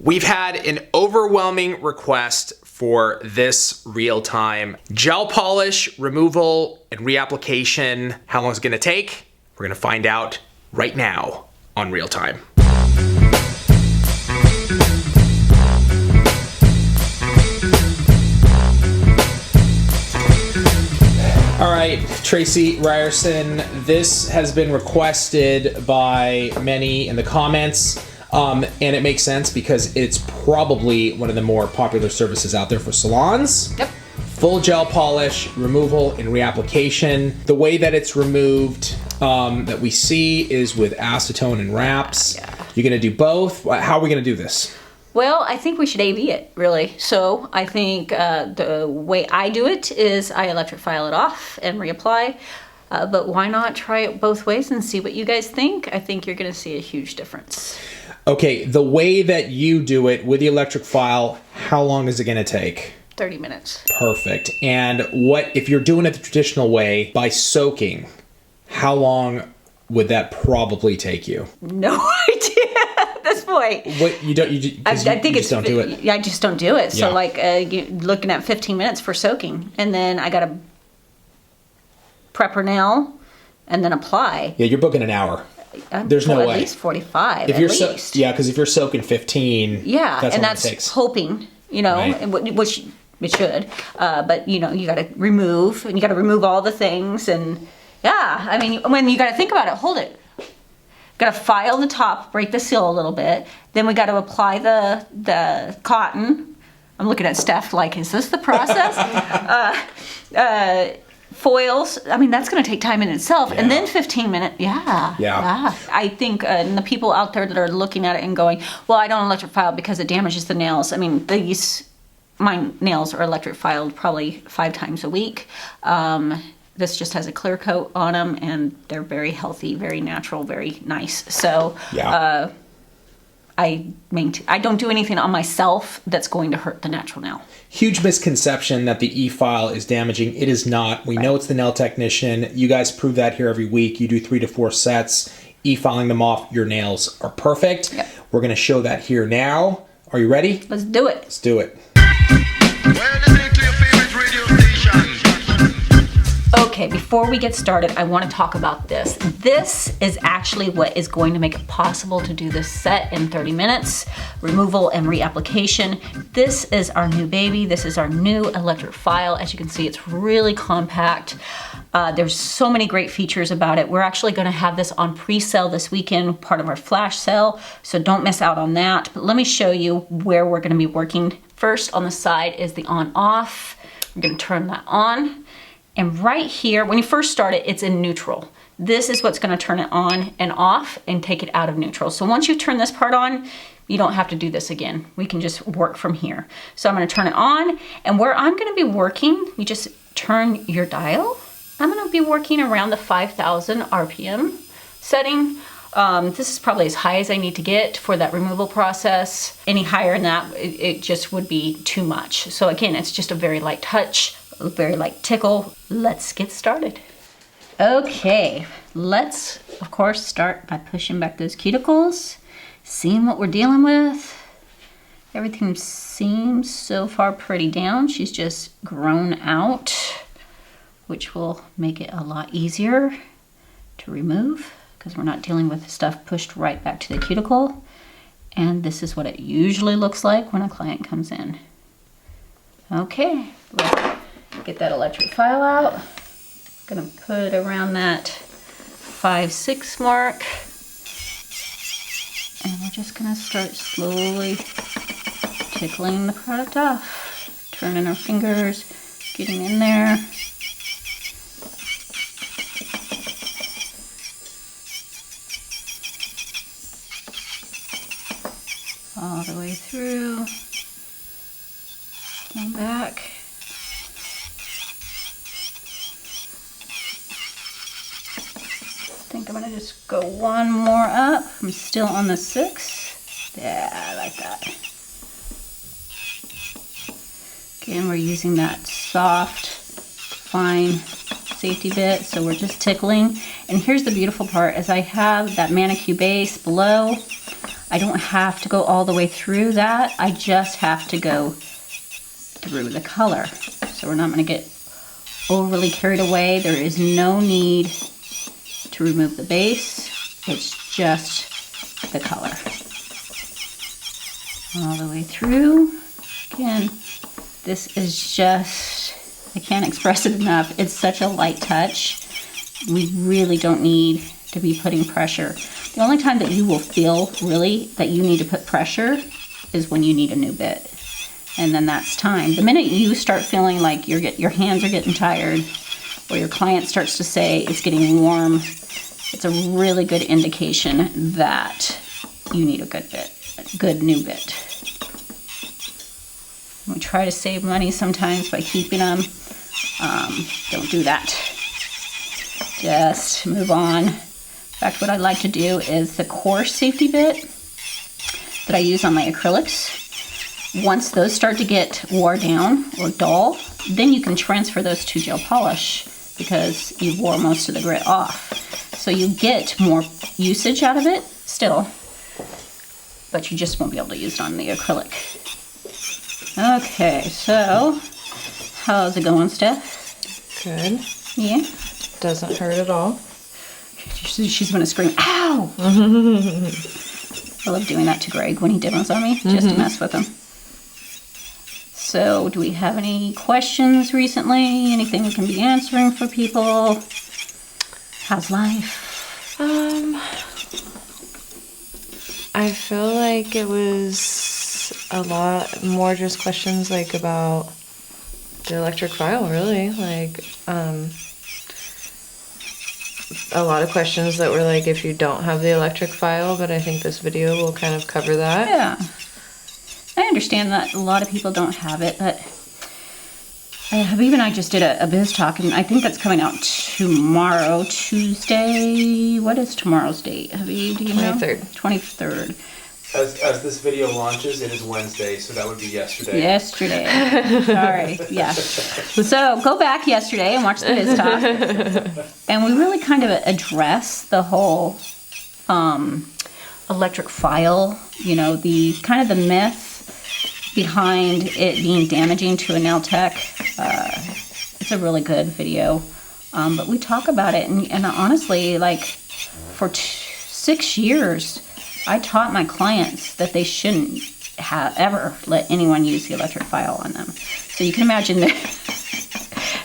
We've had an overwhelming request for this real-time gel polish, removal, and reapplication. How long is it gonna take? We're gonna find out right now on Real Time. All right, Tracy Ryerson, this has been requested by many in the comments. And it makes sense because it's probably one of the more popular services out there for salons. Yep. Full gel polish, removal, and reapplication. The way that it's removed that we see is with acetone and wraps. Yeah. You're gonna do both? How are we gonna do this? Well, I think we should A/B it, really. So I think the way I do it is I electric file it off and reapply. But why not try it both ways and see what you guys think? I think you're gonna see a huge difference. Okay, the way that you do it with the electric file, how long is it gonna take? 30 minutes. Perfect. And what, if you're doing it the traditional way, by soaking, how long would that probably take you? No idea at this point. What, you don't, I think you just don't do it? Yeah, I just don't do it. So Yeah. like you're looking at 15 minutes for soaking, and then I gotta prep her nail and then apply. Yeah, you're booking an hour. There's no way. At least 45. If at you're least. yeah, because if you're soaking 15, Yeah, that's and all that's it takes. hoping, you know, Right. which it should. But you know, you got to remove, and you got to remove all the things, and yeah, I mean, when you got to think about it, hold it. Got to file the top, break the seal a little bit. Then we got to apply the cotton. I'm looking at Steph like, is this the process? Foils, I mean, that's going to take time in itself. Yeah. And then 15 minutes, yeah. I think, and the people out there that are looking at it and going, well, I don't electric file because it damages the nails. I mean, my nails are electric filed probably 5 times a week. This just has a clear coat on them, and they're very healthy, very natural, very nice. So, Yeah. I don't do anything on myself that's going to hurt the natural nail. Huge misconception that the e-file is damaging. It is not. We know it's the nail technician. You guys prove that here every week. You do 3 to 4 sets. E-filing them off, your nails are perfect. Yep. We're going to show that here now. Are you ready? Let's do it. Let's do it. Well, listening to your favorite radio station. Okay, before we get started, I want to talk about this. This is actually what is going to make it possible to do this set in 30 minutes, removal and reapplication. This is our new baby. This is our new electric file. As you can see, it's really compact. There's so many great features about it. We're actually going to have this on pre-sale this weekend, part of our flash sale, so don't miss out on that. But let me show you where we're going to be working. First, on the side is the on-off. We're going to turn that on. And right here, when you first start it, it's in neutral. This is what's gonna turn it on and off and take it out of neutral. So once you turn this part on, you don't have to do this again. We can just work from here. So I'm gonna turn it on, and where I'm gonna be working, you just turn your dial. I'm gonna be working around the 5,000 RPM setting. This is probably as high as I need to get for that removal process. Any higher than that, it just would be too much. So again, it's just a very light touch, a very light tickle. Let's get started. Okay, let's of course start by pushing back those cuticles, seeing what we're dealing with. Everything seems so far pretty down. She's just grown out, which will make it a lot easier to remove because we're not dealing with stuff pushed right back to the cuticle. And this is what it usually looks like when a client comes in. Okay, let's get that electric file out. Gonna put around that 5-6 mark. And we're just gonna start slowly tickling the product off. Turning our fingers, getting in there. All the way through. Come back. I think I'm gonna just go one more up. I'm still on the 6. Yeah, I like that. Again, we're using that soft, fine safety bit, so we're just tickling. And here's the beautiful part, is I have that ManiQ base below. I don't have to go all the way through that. I just have to go through the color. So we're not going to get overly carried away. There is no need to remove the base. It's just the color. All the way through. Again, this is just, I can't express it enough. It's such a light touch. We really don't need to be putting pressure. The only time that you will feel really that you need to put pressure is when you need a new bit. And then that's time. The minute you start feeling like your hands are getting tired, or your client starts to say it's getting warm, it's a really good indication that you need a good bit, a good new bit. We try to save money sometimes by keeping them. Don't do that. Just move on. In fact, what I like to do is the coarse safety bit that I use on my acrylics. Once those start to get wore down or dull, then you can transfer those to gel polish because you wore most of the grit off. So you get more usage out of it still, but you just won't be able to use it on the acrylic. Okay, so how's it going, Steph? Good. Yeah? Doesn't hurt at all. She's gonna scream, ow! I love doing that to Greg when he demos on me, just to mess with him. So, do we have any questions recently? Anything we can be answering for people? How's life? I feel like it was a lot more just questions like about the electric file, really. Like, a lot of questions that were like if you don't have the electric file, but I think this video will kind of cover that. Yeah. I understand that a lot of people don't have it, but Habib and I just did a biz talk, and I think that's coming out tomorrow, Tuesday. What is tomorrow's date, Habib? Do you know? 23rd. 23rd. As this video launches, it is Wednesday, so that would be yesterday. Yesterday. Sorry. Yeah. So go back yesterday and watch the biz talk. And we really kind of address the whole electric file, you know, the kind of the myth behind it being damaging to a nail tech. It's a really good video. But we talk about it, and honestly, like for 6 years, I taught my clients that they shouldn't ever let anyone use the electric file on them. So you can imagine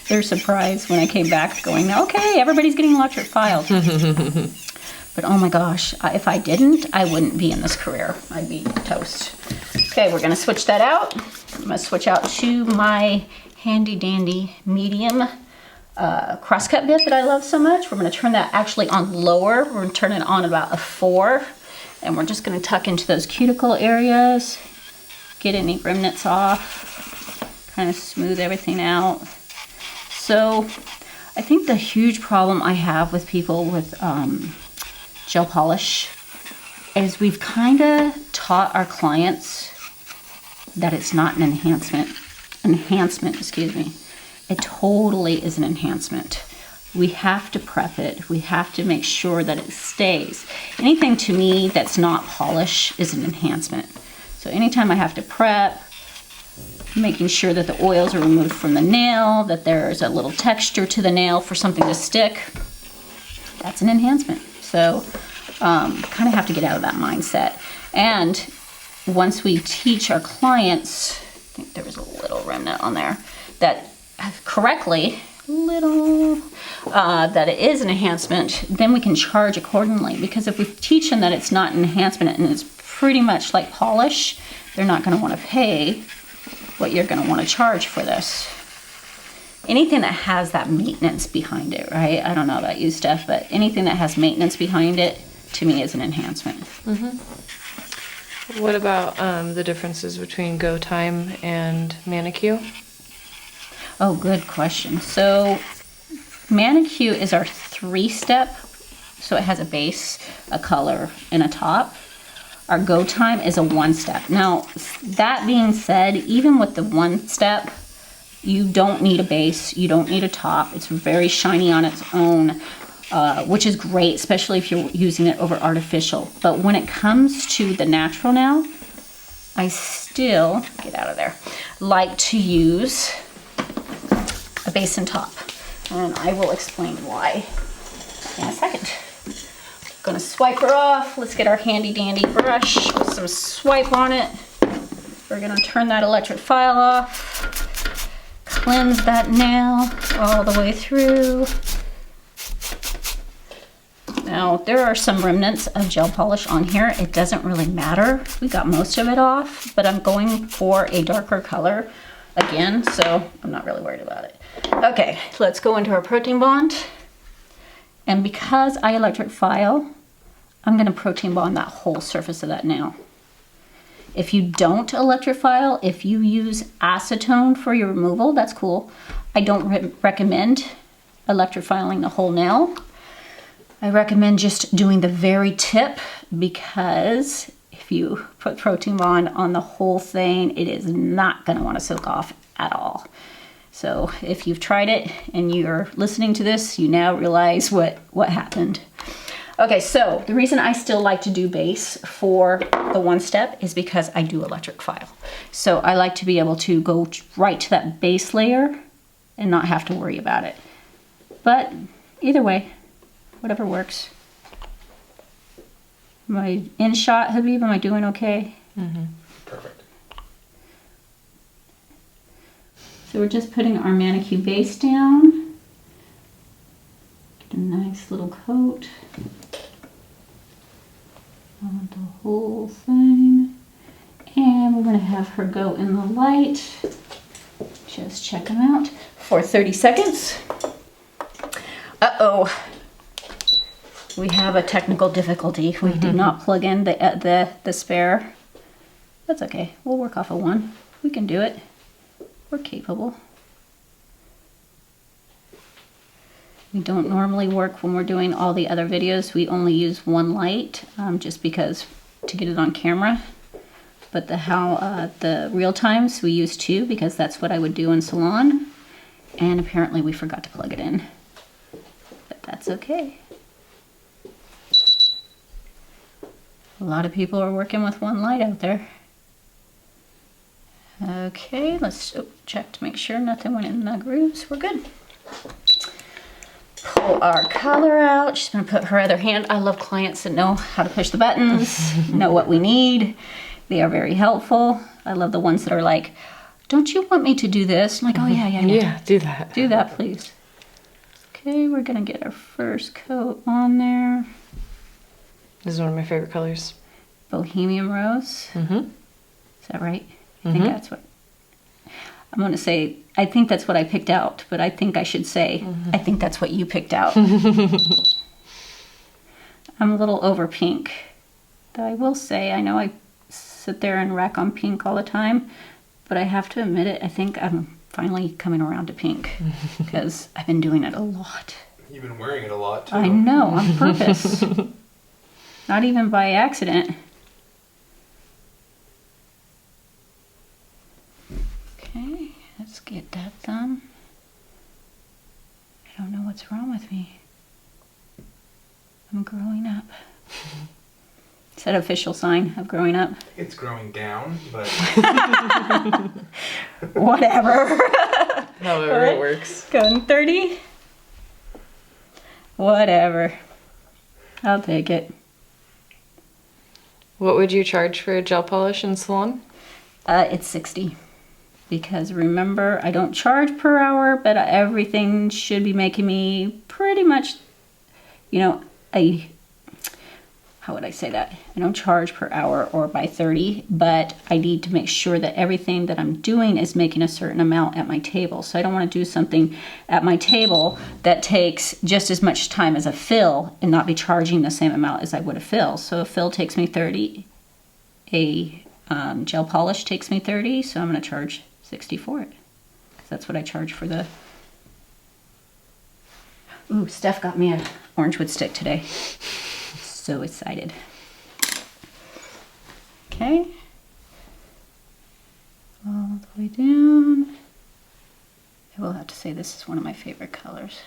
their surprise when I came back going, okay, everybody's getting electric files. But oh my gosh, if I didn't, I wouldn't be in this career. I'd be toast. Okay, we're gonna switch that out. I'm gonna switch out to my handy dandy medium crosscut bit that I love so much. We're gonna turn that actually on lower. We're gonna turn it on about a 4. And we're just gonna tuck into those cuticle areas, get any remnants off, kind of smooth everything out. So I think the huge problem I have with people with gel polish is we've kind of taught our clients that it's not an enhancement, excuse me. It totally is an enhancement. We have to prep it. We have to make sure that it stays. Anything to me that's not polish is an enhancement. So anytime I have to prep, making sure that the oils are removed from the nail, that there's a little texture to the nail for something to stick, that's an enhancement. So kind of have to get out of that mindset. And once we teach our clients, I think there was a little remnant on there, that correctly, that it is an enhancement, then we can charge accordingly. Because if we teach them that it's not an enhancement and it's pretty much like polish, they're not going to want to pay what you're going to want to charge for this. Anything that has that maintenance behind it, right? I don't know about you, Steph, but anything that has maintenance behind it, to me, is an enhancement. What about the differences between Go Time and ManiQ? Oh, good question. So ManiQ is our 3-step. So it has a base, a color, and a top. Our Go Time is a 1-step. Now, that being said, even with the 1-step, you don't need a base, you don't need a top. It's very shiny on its own. which is great, especially if you're using it over artificial. But when it comes to the natural now, I still, get out of there, like to use a base and top. And I will explain why in a second. Gonna swipe her off. Let's get our handy dandy brush with some swipe on it. We're gonna turn that electric file off. Cleanse that nail all the way through. Now, there are some remnants of gel polish on here. It doesn't really matter. We got most of it off, but I'm going for a darker color again, so I'm not really worried about it. Okay, let's go into our protein bond. And because I electric file, I'm gonna protein bond that whole surface of that nail. If you don't electric file, if you use acetone for your removal, that's cool. I don't recommend electric filing the whole nail. I recommend just doing the very tip, because if you put protein bond on the whole thing, it is not gonna wanna soak off at all. So if you've tried it and you're listening to this, you now realize what happened. Okay, so the reason I still like to do base for the one step is because I do electric file. So I like to be able to go right to that base layer and not have to worry about it. But either way, whatever works. Am I in shot, Habib? Am I doing okay? Mm-hmm. Perfect. So we're just putting our ManiQ base down. Get a nice little coat on the whole thing. And we're gonna have her go in the light. Just check them out for 30 seconds. Uh-oh. We have a technical difficulty. We did not plug in the spare. That's okay. We'll work off of one. We can do it. We're capable. We don't normally work when we're doing all the other videos. We only use one light, just because to get it on camera. But the real times we use two, because that's what I would do in salon. And apparently we forgot to plug it in. But that's okay. A lot of people are working with one light out there. Okay, let's check to make sure nothing went in the grooves. We're good. Pull our color out. She's gonna put her other hand. I love clients that know how to push the buttons, know what we need. They are very helpful. I love the ones that are like, don't you want me to do this? I'm like, oh yeah. Yeah, do that. Do that, please. Okay, we're gonna get our first coat on there. This is one of my favorite colors. Bohemian Rose. Mm-hmm. Is that right? I think that's what I'm going to say. I think that's what I picked out, but I think I should say, I think that's what you picked out. I'm a little over pink. Though I will say, I know I sit there and rack on pink all the time, but I have to admit it, I think I'm finally coming around to pink because I've been doing it a lot. You've been wearing it a lot too. I know, on purpose. Not even by accident. Okay, let's get that done. I don't know what's wrong with me. I'm growing up. Is that an official sign of growing up? It's growing down, but Whatever. However it works. Going 30? Whatever. I'll take it. What would you charge for a gel polish in salon? It's 60. Because remember, I don't charge per hour, but everything should be making me pretty much, you know, how would I say that? I don't charge per hour or by 30, but I need to make sure that everything that I'm doing is making a certain amount at my table. So I don't want to do something at my table that takes just as much time as a fill and not be charging the same amount as I would a fill. So a fill takes me 30, a gel polish takes me 30, so I'm going to charge 60 for it. That's what I charge for the... Ooh, Steph got me an orange wood stick today. So excited. Okay. All the way down. I will have to say this is one of my favorite colors.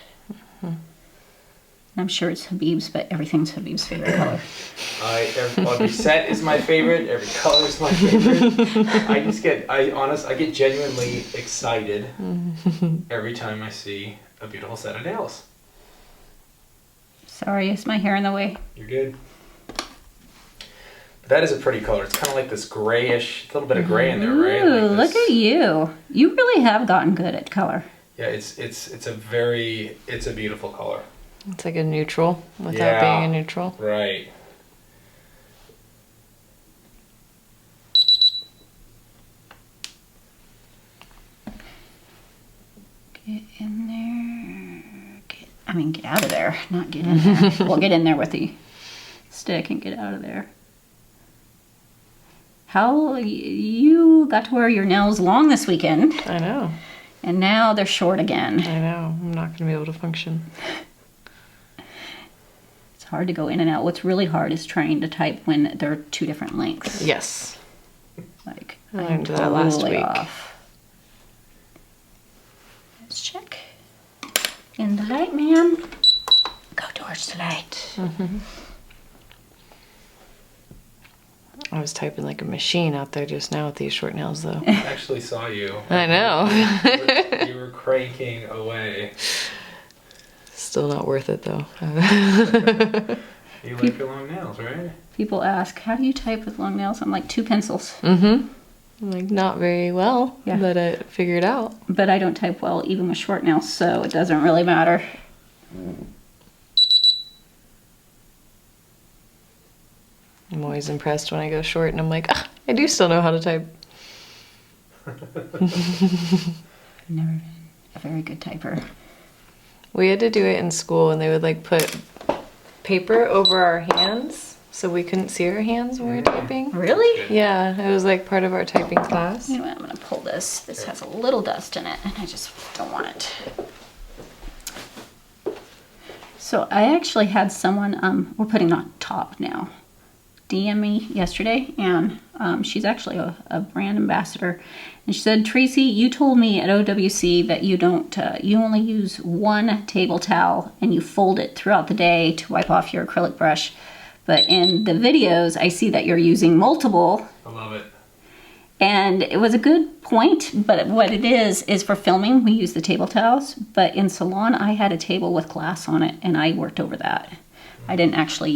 I'm sure it's Habib's, but everything's Habib's favorite color. Every set is my favorite. Every color is my favorite. I get genuinely excited every time I see a beautiful set of nails. Sorry, is my hair in the way? You're good. But that is a pretty color. It's kind of like this grayish, a little bit of gray in there, right? Ooh, Like look at you. You really have gotten good at color. Yeah, it's a beautiful color. It's like a neutral without being a neutral. Right. Get in there. Get out of there. Not get in there. Well, get in there with the stick and get out of there. How you got to wear your nails long this weekend. I know. And now they're short again. I know. I'm not going to be able to function. It's hard to go in and out. What's really hard is trying to type when they're two different lengths. Yes. Like, I learned that last week. Let's check. In the light, ma'am. Go towards the light. Mm-hmm. I was typing like a machine out there just now with these short nails, though. I actually saw you. I know. You were cranking away. Still not worth it, though. You like your long nails, right? People ask, how do you type with long nails? I'm like, 2 pencils. Mm-hmm. Like, not very well, Yeah. but I figured out. But I don't type well even with short nails, so it doesn't really matter. I'm always impressed when I go short and I'm like, I do still know how to type. I've never been a very good typer. We had to do it in school and they would like put paper over our hands so we couldn't see our hands when we were typing. Really? Yeah, it was like part of our typing class. You know what, I'm gonna pull this. This has a little dust in it and I just don't want it. So I actually had someone, we're putting on top now, DM me yesterday, and she's actually a brand ambassador, and she said, Tracy, you told me at OWC that you don't, you only use one table towel and you fold it throughout the day to wipe off your acrylic brush, but in the videos I see that you're using multiple. I love it. And it was a good point, but what it is for filming, we use the table towels, but in salon, I had a table with glass on it, and I worked over that. I didn't actually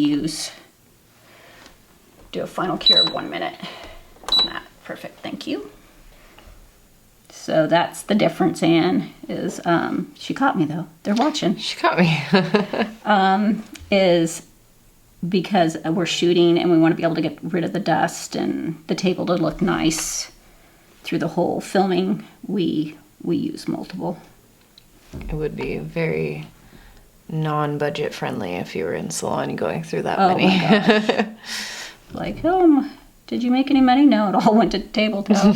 do a final cure of 1 minute on that. Perfect, thank you. So that's the difference, Anne, is, she caught me though, they're watching. She caught me. Is because we're shooting and we want to be able to get rid of the dust and the table to look nice through the whole filming, we use multiple. It would be very non-budget friendly if you were in salon going through that Oh many. my gosh. Like, did you make any money? No, it all went to table towel.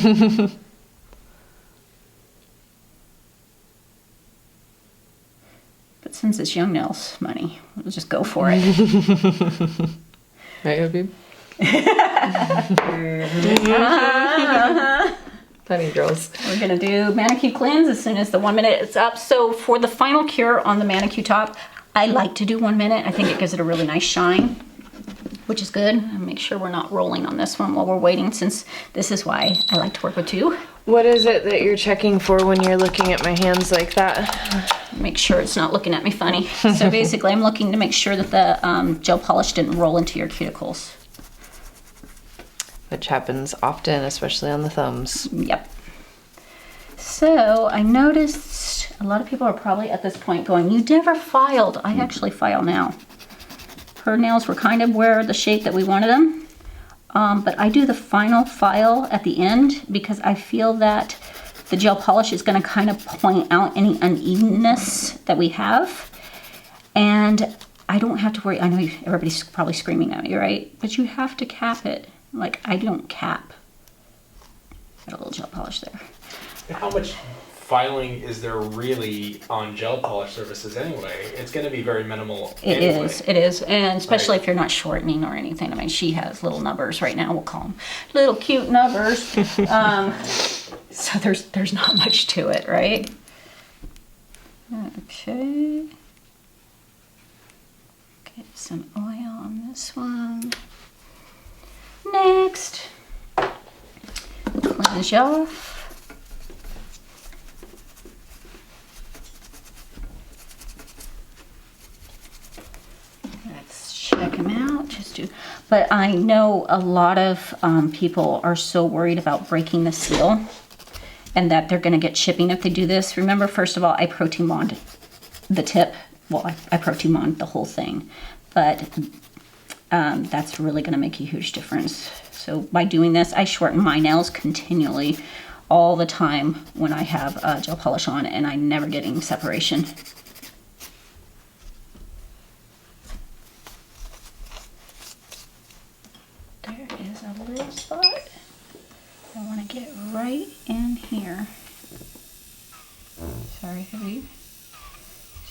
But since it's young nails money, we'll just go for it. Right, Habib? Funny girls. We're gonna do ManiQ Cleanse as soon as the 1 minute is up. So for the final cure on the ManiQ Top, I like to do 1 minute. I think it gives it a really nice shine, which is good. And make sure we're not rolling on this one while we're waiting, since this is why I like to work with 2. What is it that you're checking for when you're looking at my hands like that? Make sure it's not looking at me funny. So basically I'm looking to make sure that the gel polish didn't roll into your cuticles. Which happens often, especially on the thumbs. Yep. So I noticed a lot of people are probably at this point going, you never filed. I actually file now. Her nails were kind of where the shape that we wanted them. But I do the final file at the end because I feel that the gel polish is going to kind of point out any unevenness that we have. And I don't have to worry. I know everybody's probably screaming at me, right? But you have to cap it. Like, I don't cap. Got a little gel polish there. How much filing is there really on gel polish surfaces anyway? It's going to be very minimal anyway. It is. And especially Right. if you're not shortening or anything. I mean, she has little nubbers right now. We'll call them little cute nubbers. So there's not much to it, right? Okay. Get some oil on this one. Next, cleanse off. Let's check them out. But I know a lot of people are so worried about breaking the seal and that they're going to get shipping if they do this. Remember, first of all, I protein bond the tip. Well, I protein bond the whole thing, but that's really going to make a huge difference. So by doing this, I shorten my nails continually all the time when I have gel polish on, and I never get any separation. There is a little spot. I want to get right in here. Sorry, Habib.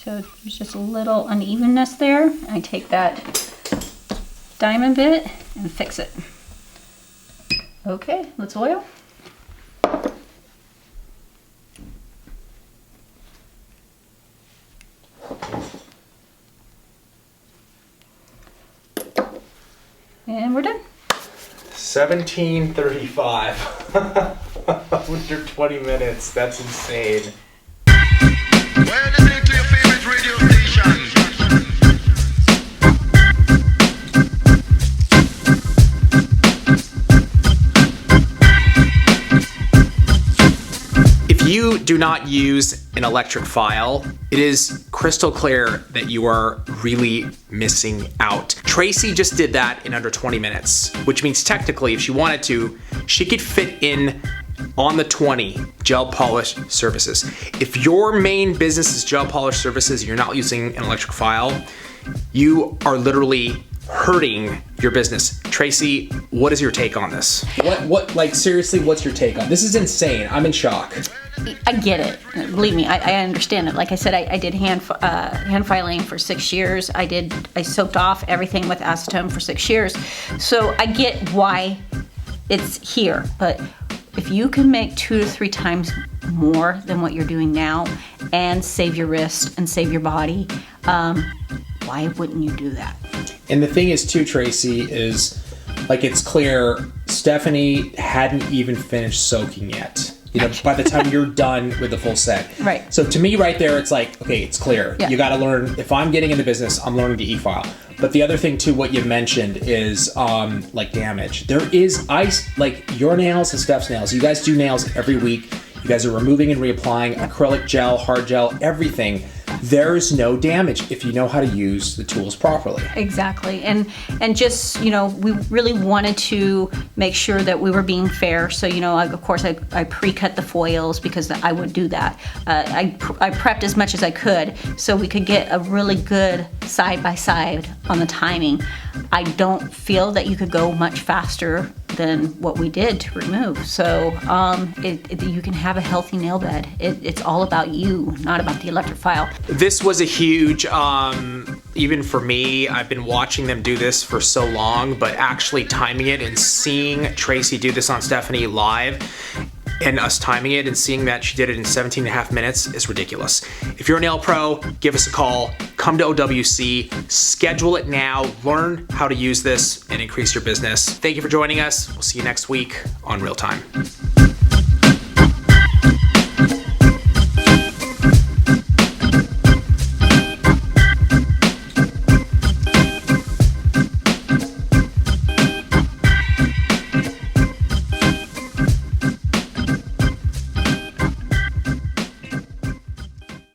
So there's just a little unevenness there. I take that diamond bit and fix it. Okay, let's oil. And we're done. 17:35. Under 20 minutes. That's insane. Well, listening to your favorite radio station. If you do not use an electric file, it is crystal clear that you are really missing out. Tracy just did that in under 20 minutes, which means technically if she wanted to, she could fit in on the 20 gel polish services. If your main business is gel polish services, you're not using an electric file, you are literally hurting your business. Tracy, what is your take on this? What, like seriously, what's your take on this? Is insane. I'm in shock. I get it. Believe me, I understand it. Like I said, I did hand filing for 6 years. I soaked off everything with acetone for 6 years. So I get why it's here. But if you can make 2 to 3 times more than what you're doing now and save your wrist and save your body, why wouldn't you do that? And the thing is too, Tracy, is like it's clear Stephanie hadn't even finished soaking yet. You know, by the time you're done with the full set. Right. So to me right there, it's like, okay, it's clear. Yeah. You got to learn, if I'm getting in the business, I'm learning the e-file. But the other thing too, what you mentioned is like damage. There is ice, like your nails and Steph's nails. You guys do nails every week. You guys are removing and reapplying acrylic gel, hard gel, everything. There's no damage if you know how to use the tools properly. Exactly. And just, you know, we really wanted to make sure that we were being fair. So, you know, of course, I pre-cut the foils because I would do that. I prepped as much as I could so we could get a really good side-by-side on the timing. I don't feel that you could go much faster than what we did to remove. So you can have a healthy nail bed. It's all about you, not about the electric file. This was a huge, even for me, I've been watching them do this for so long, but actually timing it and seeing Tracy do this on Stephanie live and us timing it and seeing that she did it in 17 and a half minutes is ridiculous. If you're a nail pro, give us a call, come to OWC, schedule it now, learn how to use this and increase your business. Thank you for joining us. We'll see you next week on Real Time.